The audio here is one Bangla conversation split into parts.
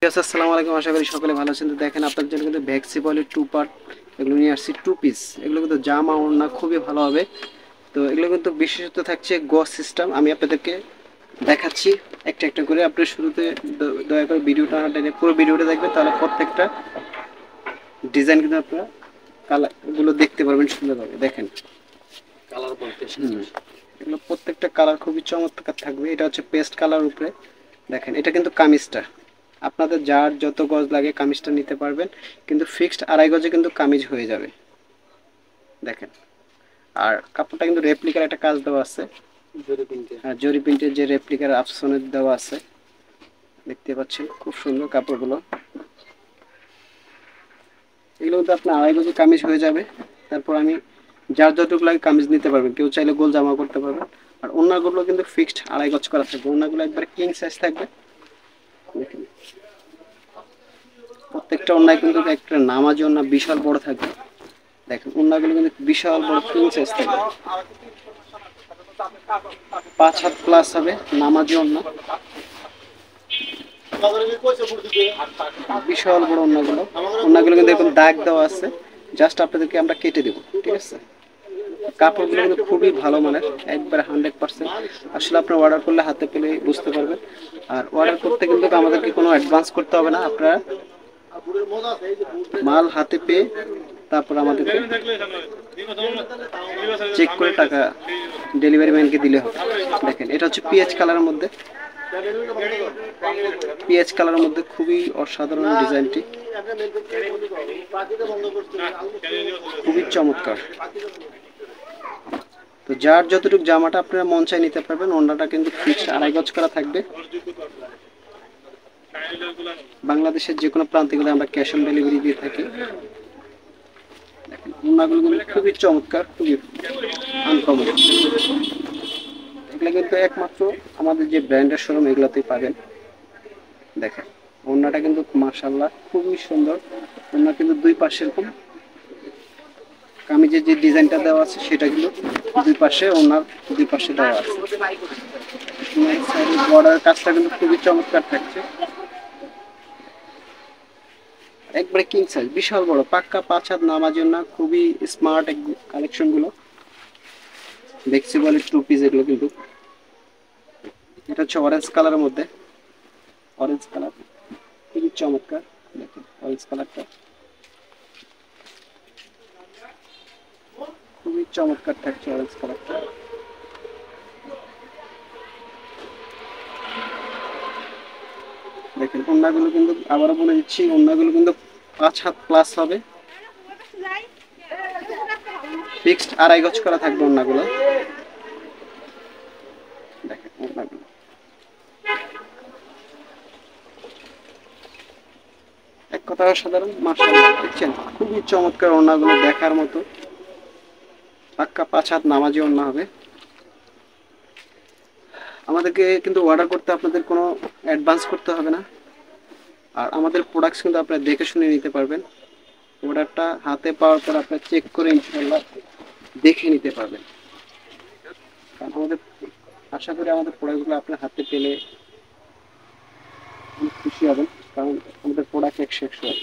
আসসালামু আলাইকুম, আশা করি সকলে ভালো আছেন। তো দেখেন আপনার জন্য কিন্তু ভ্যাক্সি বলের টু পার্ট এগুলো নিয়ে আসছি, টু পিস। এগুলো কিন্তু জামা ওড়না খুবই ভালো হবে। তো এগুলো কিন্তু বিশেষত থাকছে গজ সিস্টেম। আমি আপনাদেরকে দেখাচ্ছি একটা একটা করে। আপনি শুরুতে দয়া করে ভিডিওটা না টেনে পুরো ভিডিওটা দেখবেন, তাহলে প্রত্যেকটা ডিজাইন কিন্তু আপনারা কালারগুলো দেখতে পারবেন সুন্দরভাবে। দেখেন কালার বলতে এগুলো প্রত্যেকটা কালার খুবই চমৎকার থাকবে। এটা হচ্ছে পেস্ট কালার উপরে। দেখেন এটা কিন্তু কামিজটা, আপনাদের যার যত গজ লাগে কামিজটা নিতে পারবেন, কিন্তু ফিক্সড 2.5 গজে কিন্তু কামিজ হয়ে যাবে। দেখেন, আর কাপড়টা কিন্তু রেপ্লিকার একটা কাজ দেওয়া আছে। হ্যাঁ, জরি প্রিন্টের যে রেপ্লিকার আফসনের দেওয়া আছে, দেখতে পাচ্ছেন খুব সুন্দর কাপড়গুলো। এগুলো কিন্তু আপনার 2.5 গজে কামিজ হয়ে যাবে। তারপর আমি যার যতটুকু লাগে কামিজ নিতে পারবেন, কেউ চাইলে গোল জামা করতে পারবেন। আর ওড়নাগুলো কিন্তু ফিক্সড 2.5 গজ করা থাকবে। ওড়নাগুলো একবার কিং সাইজ থাকবে। দেখেন প্রত্যেকটা ওড়নায় কিন্তু একটা নামাজি ওড়না বিশাল বড় থাকবে। দেখেন ওড়নাগুলো কিন্তু বিশাল বড় কিং সাইজ থাকবে, 5 হাত প্লাস হবে নামাজি ওড়না। বিশাল বড় ওড়নাগুলো। ওড়নাগুলো কিন্তু এরকম দাগ দেওয়া আছে, জাস্ট আপনাদেরকে আমরা কেটে দেবো, ঠিক আছে। কাপড়গুলো কিন্তু খুবই ভালো মানের, একবারে 100%। আসলে আপনি অর্ডার করলে হাতে পেলে বুঝতে পারবেন। আর অর্ডার করতে কিন্তু আমাদেরকে কোনো অ্যাডভান্স করতে হবে না। আপনারা মাল হাতে পেয়ে তারপর আমাদেরকে চেক করে টাকা ডেলিভারি ম্যানকে দিলে হবে। দেখেন এটা হচ্ছে পিএইচ কালারের মধ্যে, পিএইচ কালারের মধ্যে খুবই অসাধারণ ডিজাইনটি, খুবই চমৎকার। তো যার যতটুকু জামাটা আপনারা মন চাই নিতে পারবেন। ওড়নাটা কিন্তু ফিক্সড 2.5 গজ করা থাকবে। বাংলাদেশের যে কোনো প্রান্তে গেলে আমরা ক্যাশ অন ডেলিভারি দিয়ে থাকি। দেখেন ওড়নাগুলো কিন্তু খুবই চমৎকার, খুবই আনকমন। এগুলো কিন্তু একমাত্র আমাদের যে ব্র্যান্ডের শোরুম এগুলোতেই পাবেন। দেখেন ওড়নাটা কিন্তু মাশাআল্লাহ খুবই সুন্দর। ওড়না কিন্তু দুই পাশে এরকম কামিজের যে ডিজাইনটা দেওয়া আছে সেটা কিন্তু দুই পাশে, ওড়নার দুই পাশে দেওয়া আছে। বর্ডার কাজটা কিন্তু খুবই চমৎকার থাকছে, একবারে কিং সাইজ, বিশাল বড়, পাক্কা 5 হাত নামার জন্য খুবই স্মার্ট কালেকশন গুলো। দেখছি বলে টু পিস এগুলো কিন্তু। এটা হচ্ছে অরেঞ্জ কালারের মধ্যে, অরেঞ্জ কালার খুবই চমৎকার। দেখুন অরেঞ্জ কালারটা খুবই চমৎকার থাকছে, অরেঞ্জ কালারটা। দেখেন ওড়নাগুলো কিন্তু আবারও বলে দিচ্ছি, ওড়নাগুলো কিন্তু 5 হাত প্লাস হবে, ফিক্সড 2.5 গজ করা থাকবে ওড়নাগুলো। দেখেন ওড়নাগুলো এক কথা অসাধারণ, মাশাআল্লাহ। দেখছেন খুবই চমৎকার ওড়নাগুলো, দেখার মতো। পাক্কা 5 হাত নামাজি ওড়না হবে। আমাদেরকে কিন্তু অর্ডার করতে আপনাদের কোনো অ্যাডভান্স করতে হবে না। আর আমাদের প্রোডাক্টস কিন্তু আপনারা দেখে শুনে নিতে পারবেন। অর্ডারটা হাতে পাওয়ার পর আপনারা চেক করে ইনশাআল্লাহ দেখে নিতে পারবেন। কারণ আমাদের আশা করি আমাদের প্রোডাক্টগুলো আপনার হাতে পেলে খুশি হবেন, কারণ আমাদের প্রোডাক্ট 100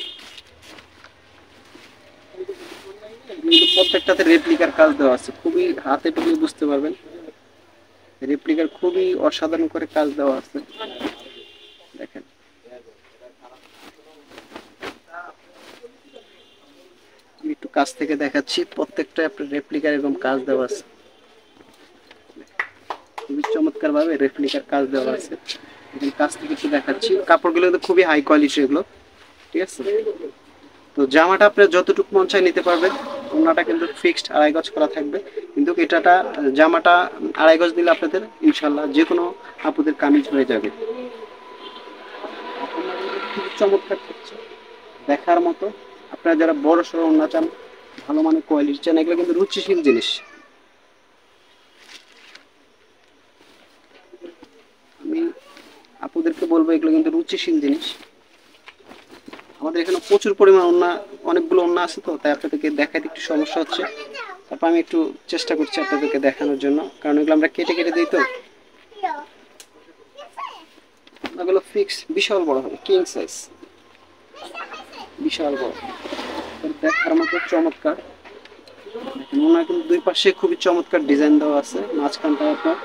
কিন্তু প্রত্যেকটাতে রেপ্লিকার কাজ দেওয়া আছে, খুবই হাতে পেলে বুঝতে পারবেন। রেপ্লিকার খুবই অসাধারণ করে কাজ দেওয়া আছে। দেখেন আমি একটু কাছ থেকে দেখাচ্ছি, প্রত্যেকটা আপনার রেপ্লিকার এরকম কাজ দেওয়া আছে, খুবই চমৎকার ভাবে রেপ্লিকার কাজ দেওয়া আছে। এখানে কাছ থেকে একটু দেখাচ্ছি, কাপড়গুলো কিন্তু খুবই হাই কোয়ালিটি এগুলো, ঠিক আছে। তো জামাটা আপনার যতটুকু মন চাই নিতে পারবেন। ওড়নাটা কিন্তু ফিক্সড 2.5 গজ করা থাকবে, কিন্তু এটাটা জামাটা 2.5 গজ দিলে আপনাদের ইনশাল্লাহ যে কোনো আপুদের কামিজ হয়ে যাবে। খুব চমৎকার থাকছে, দেখার মতো। আপনারা যারা বড় সড়ো ওড়না চান, ভালো মানের কোয়ালিটি চান, এগুলো কিন্তু রুচিশীল জিনিস। আমি আপুদেরকে বলবো এগুলো কিন্তু রুচিশীল জিনিস। আমাদের এখানে প্রচুর পরিমাণ ওড়না, অনেকগুলো ওড়না আছে, তো তাই আপনাদেরকে দেখাতে একটু সমস্যা হচ্ছে। তারপর আমি একটু চেষ্টা করছি আপনাদেরকে দেখানোর জন্য, কারণ এগুলো আমরা কেটে কেটে দিই তো। ওনাগুলো ফিক্স বিশাল বড় হবে, কিং সাইজ, বিশাল বড়, দেখার মতো চমৎকার। ওনার কিন্তু দুই পাশে খুবই চমৎকার ডিজাইন দেওয়া আছে, মাঝখানটা আপনার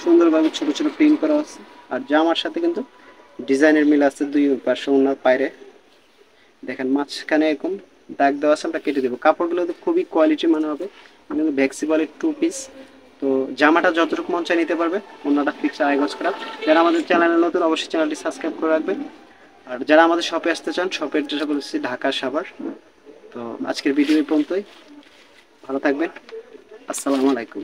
সুন্দরভাবে ছোট ছোট প্রিন্ট করা আছে। আর জামার সাথে কিন্তু ডিজাইনের মিল আছে দুই পাশে ওনার পায়রে। দেখেন মাঝখানে এরকম দাগ দেওয়া আছে, আমরা কেটে দেবো। কাপড়গুলো তো খুবই কোয়ালিটি মানে হবে, কিন্তু ভ্যাক্সি বলে 2 পিস। তো জামাটা যতটুকু মন চায় নিতে পারবে, অন্যটা ফিক্স 2.5 গজ করা। যারা আমাদের চ্যানেলে নতুন অবশ্যই চ্যানেলটি সাবস্ক্রাইব করে রাখবেন। আর যারা আমাদের শপে আসতে চান, শপের অ্যাড্রেসটা বলেছি ঢাকা সাভার। তো আজকের ভিডিও এই পর্যন্তই, ভালো থাকবেন, আসসালামু আলাইকুম।